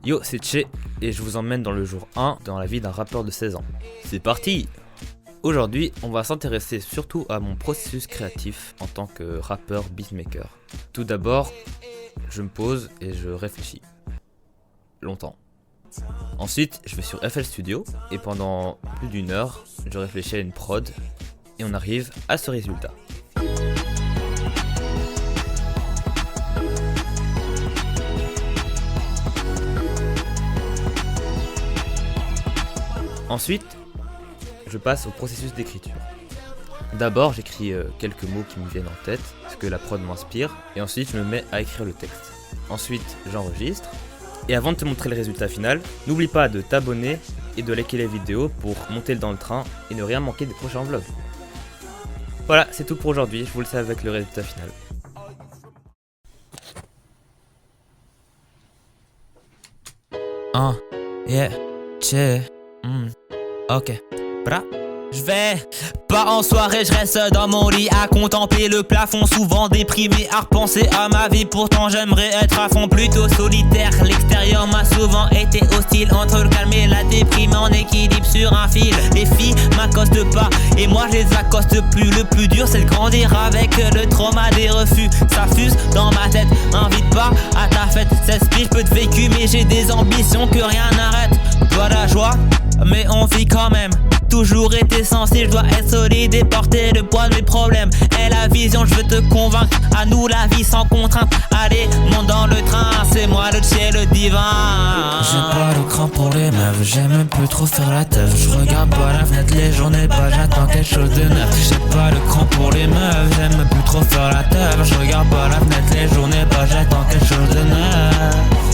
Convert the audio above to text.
Yo, c'est Che et je vous emmène dans le jour 1 dans la vie d'un rappeur de 16 ans. C'est parti! Aujourd'hui, on va s'intéresser surtout à mon processus créatif en tant que rappeur beatmaker. Tout d'abord, je me pose et je réfléchis. Longtemps. Ensuite, je vais sur FL Studio et pendant plus d'1 heure, je réfléchis à une prod et on arrive à ce résultat. Ensuite, je passe au processus d'écriture. D'abord, j'écris quelques mots qui me viennent en tête, ce que la prod m'inspire, et ensuite je me mets à écrire le texte. Ensuite, j'enregistre, et avant de te montrer le résultat final, n'oublie pas de t'abonner et de liker les vidéos pour monter dans le train et ne rien manquer des prochains vlogs. Voilà, c'est tout pour aujourd'hui, je vous laisse avec le résultat final. Yeah, Che, ok, bra. Je vais pas en soirée, je reste dans mon lit à contempler le plafond, souvent déprimé à repenser à ma vie. Pourtant j'aimerais être à fond, plutôt solitaire. L'extérieur m'a souvent été hostile, entre le calme et la déprime en équilibre sur un fil. Les filles m'accostent pas et moi je les accoste plus. Le plus dur c'est de grandir avec le trauma des refus. Ça fuse dans ma tête, m'invite pas à ta fête. 16 piges peu de vécu mais j'ai des ambitions que rien n'arrête. Pas la joie mais on vit quand même. Toujours été sensible, je dois être solide et porter le poids de mes problèmes. Et la vision, je veux te convaincre, à nous la vie sans contrainte. Allez, monte dans le train, c'est moi le Che, le divin. J'ai pas le cran pour les meufs, j'aime un peu trop faire la teuf. Je regarde pas la fenêtre, les journées pas, j'attends quelque chose de neuf. J'ai pas le cran pour les meufs, j'aime plus trop faire la teuf. Je regarde pas la fenêtre, les journées pas, j'attends quelque chose de neuf.